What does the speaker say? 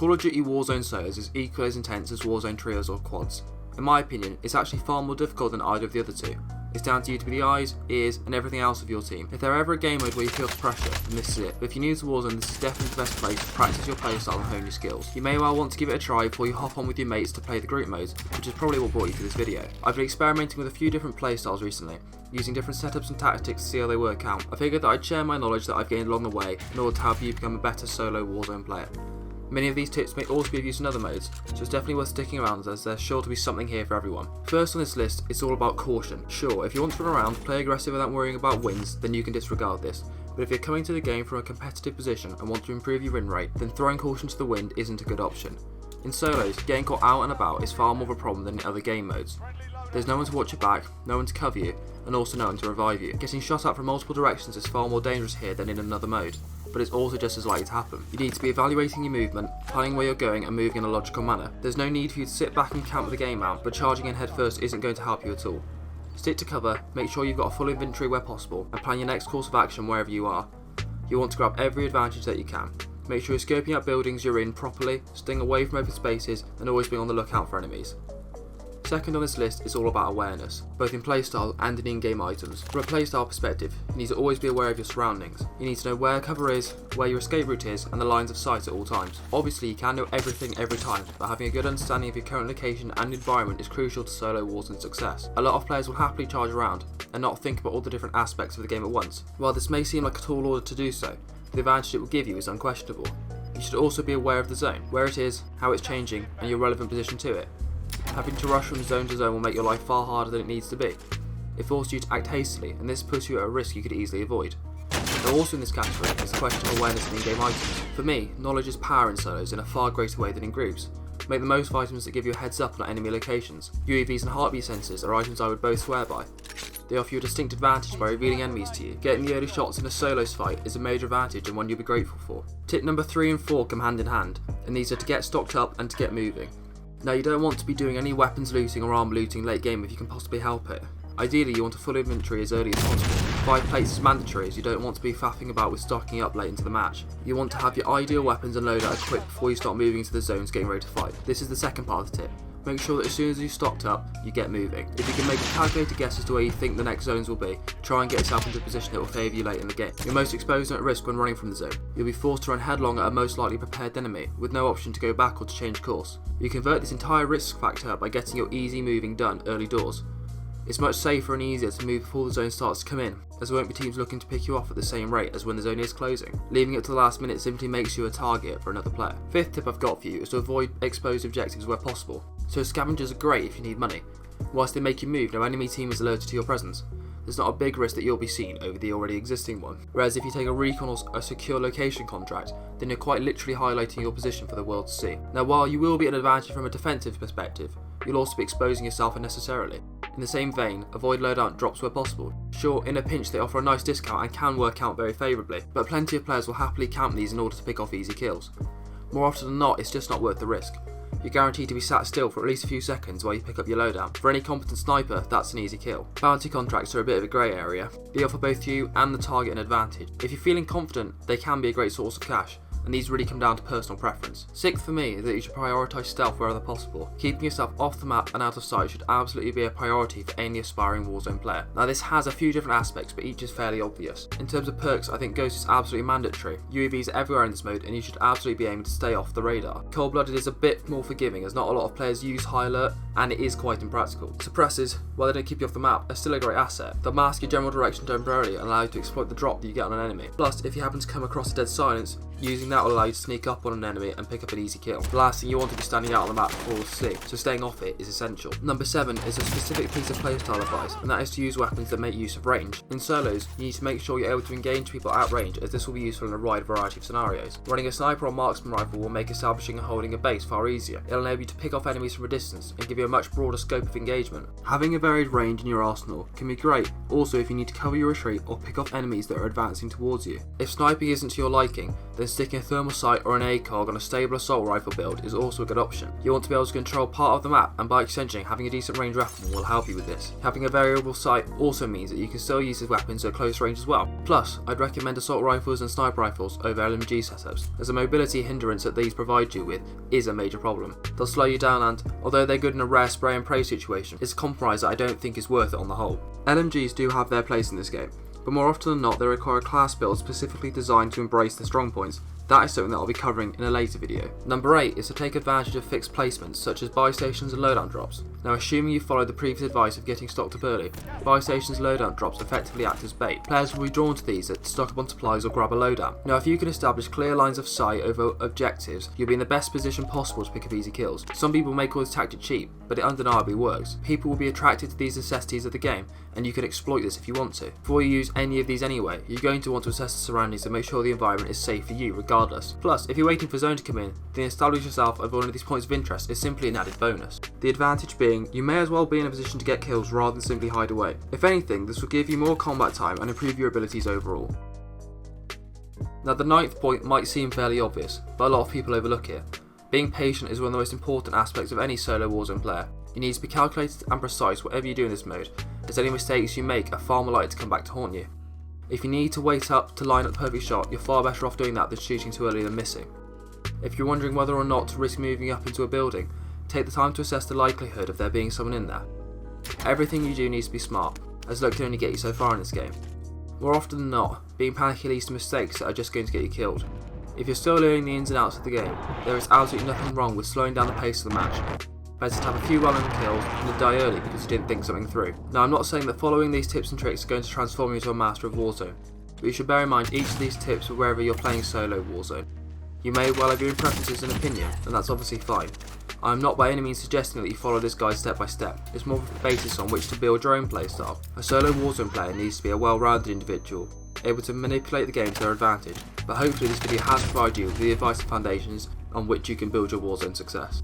Call of Duty Warzone solos is equally as intense as Warzone trios or quads. In my opinion, it's actually far more difficult than either of the other two. It's down to you to be the eyes, ears, and everything else of your team. If there ever a game mode where you feel the pressure, then this is it. But if you're new to Warzone, this is definitely the best place to practice your playstyle and hone your skills. You may well want to give it a try before you hop on with your mates to play the group modes, which is probably what brought you to this video. I've been experimenting with a few different playstyles recently, using different setups and tactics to see how they work out. I figured that I'd share my knowledge that I've gained along the way in order to help you become a better solo Warzone player. Many of these tips may also be of use in other modes, so it's definitely worth sticking around as there's sure to be something here for everyone. First on this list, it's all about caution. Sure, if you want to run around, play aggressive without worrying about wins, then you can disregard this. But if you're coming to the game from a competitive position and want to improve your win rate, then throwing caution to the wind isn't a good option. In solos, getting caught out and about is far more of a problem than in other game modes. There's no one to watch your back, no one to cover you, and also no one to revive you. Getting shot at from multiple directions is far more dangerous here than in another mode, but it's also just as likely to happen. You need to be evaluating your movement, planning where you're going and moving in a logical manner. There's no need for you to sit back and camp the game out, but charging in head first isn't going to help you at all. Stick to cover, make sure you've got a full inventory where possible, and plan your next course of action wherever you are. You want to grab every advantage that you can. Make sure you're scoping out buildings you're in properly, staying away from open spaces, and always being on the lookout for enemies. Second on this list is all about awareness, both in playstyle and in in-game items. From a playstyle perspective, you need to always be aware of your surroundings. You need to know where cover is, where your escape route is, and the lines of sight at all times. Obviously, you can't know everything every time, but having a good understanding of your current location and environment is crucial to solo Warzone success. A lot of players will happily charge around and not think about all the different aspects of the game at once. While this may seem like a tall order to do so, the advantage it will give you is unquestionable. You should also be aware of the zone, where it is, how it's changing, and your relevant position to it. Having to rush from zone to zone will make your life far harder than it needs to be. It forces you to act hastily, and this puts you at a risk you could easily avoid. Now also in this category is the question of awareness in in-game items. For me, knowledge is power in solos in a far greater way than in groups. Make the most of items that give you a heads up on enemy locations. UAVs and heartbeat sensors are items I would both swear by. They offer you a distinct advantage by revealing enemies to you. Getting the early shots in a solos fight is a major advantage and one you'll be grateful for. Tip number 3 and 4 come hand in hand, and these are to get stocked up and to get moving. Now you don't want to be doing any weapons looting or armor looting late game if you can possibly help it. Ideally you want a full inventory as early as possible. 5 plates is mandatory as you don't want to be faffing about with stocking up late into the match. You want to have your ideal weapons and loadout equipped before you start moving into the zones getting ready to fight. This is the second part of the tip. Make sure that as soon as you've stocked up, you get moving. If you can make a calculated guess as to where you think the next zones will be, try and get yourself into a position that will favour you late in the game. You're most exposed and at risk when running from the zone. You'll be forced to run headlong at a most likely prepared enemy, with no option to go back or to change course. You convert this entire risk factor by getting your easy moving done early doors. It's much safer and easier to move before the zone starts to come in, as there won't be teams looking to pick you off at the same rate as when the zone is closing. Leaving it to the last minute simply makes you a target for another player. Fifth tip I've got for you is to avoid exposed objectives where possible. So scavengers are great if you need money. Whilst they make you move, no enemy team is alerted to your presence. There's not a big risk that you'll be seen over the already existing one. Whereas if you take a recon or a secure location contract, then you're quite literally highlighting your position for the world to see. Now while you will be at an advantage from a defensive perspective, you'll also be exposing yourself unnecessarily. In the same vein, avoid loadout drops where possible. Sure, in a pinch they offer a nice discount and can work out very favourably, but plenty of players will happily camp these in order to pick off easy kills. More often than not, it's just not worth the risk. You're guaranteed to be sat still for at least a few seconds while you pick up your loadout. For any competent sniper, that's an easy kill. Bounty contracts are a bit of a grey area. They offer both you and the target an advantage. If you're feeling confident, they can be a great source of cash, and these really come down to personal preference. Sixth for me is that you should prioritise stealth wherever possible. Keeping yourself off the map and out of sight should absolutely be a priority for any aspiring Warzone player. Now this has a few different aspects, but each is fairly obvious. In terms of perks, I think Ghost is absolutely mandatory. UAVs are everywhere in this mode and you should absolutely be aiming to stay off the radar. Cold-blooded is a bit more forgiving as not a lot of players use high alert and it is quite impractical. Suppressors, while they don't keep you off the map, are still a great asset. They'll mask your general direction temporarily and allow you to exploit the drop that you get on an enemy. Plus, if you happen to come across a dead silence, using that will allow you to sneak up on an enemy and pick up an easy kill. The last thing you want to be standing out on the map for all to see, so staying off it is essential. Number 7 is a specific piece of playstyle advice, and that is to use weapons that make use of range. In solos, you need to make sure you're able to engage people at range, as this will be useful in a wide variety of scenarios. Running a sniper or marksman rifle will make establishing and holding a base far easier. It'll enable you to pick off enemies from a distance and give you a much broader scope of engagement. Having a varied range in your arsenal can be great, also if you need to cover your retreat or pick off enemies that are advancing towards you. If sniping isn't to your liking, then sticking a thermal sight or an ACOG on a stable assault rifle build is also a good option. You want to be able to control part of the map, and by extension having a decent range weapon will help you with this. Having a variable sight also means that you can still use these weapons at close range as well. Plus, I'd recommend assault rifles and sniper rifles over LMG setups, as the mobility hindrance that these provide you with is a major problem. They'll slow you down and, although they're good in a rare spray and pray situation, it's a compromise that I don't think is worth it on the whole. LMGs do have their place in this game, but more often than not they require a class build specifically designed to embrace the strong points. That is something that I'll be covering in a later video. Number 8 is to take advantage of fixed placements such as buy stations and loadout drops. Now, assuming you followed the previous advice of getting stocked up early, buy stations and loadout drops effectively act as bait. Players will be drawn to these to stock up on supplies or grab a loadout. Now, if you can establish clear lines of sight over objectives, you'll be in the best position possible to pick up easy kills. Some people may call this tactic cheap, but it undeniably works. People will be attracted to these necessities of the game, and you can exploit this if you want to. Before you use any of these anyway, you're going to want to assess the surroundings and make sure the environment is safe for you regardless. Plus, if you're waiting for zone to come in, then establish yourself as one of these points of interest is simply an added bonus. The advantage being, you may as well be in a position to get kills rather than simply hide away. If anything, this will give you more combat time and improve your abilities overall. Now, the 9th point might seem fairly obvious, but a lot of people overlook it. Being patient is one of the most important aspects of any solo Warzone player. You need to be calculated and precise whatever you do in this mode, as any mistakes you make are far more likely to come back to haunt you. If you need to wait up to line up the perfect shot, you're far better off doing that than shooting too early than missing. If you're wondering whether or not to risk moving up into a building, take the time to assess the likelihood of there being someone in there. Everything you do needs to be smart, as luck can only get you so far in this game. More often than not, being panicky leads to mistakes that are just going to get you killed. If you're still learning the ins and outs of the game, there is absolutely nothing wrong with slowing down the pace of the match. Better to have a few well-earned kills than to die early because you didn't think something through. Now, I'm not saying that following these tips and tricks are going to transform you into a master of Warzone, but you should bear in mind each of these tips for wherever you're playing solo Warzone. You may well have your own preferences and opinion, and that's obviously fine. I am not by any means suggesting that you follow this guide step by step, it's more of a basis on which to build your own playstyle. A solo Warzone player needs to be a well-rounded individual, able to manipulate the game to their advantage, but hopefully this video has provided you with the advice and foundations on which you can build your Warzone success.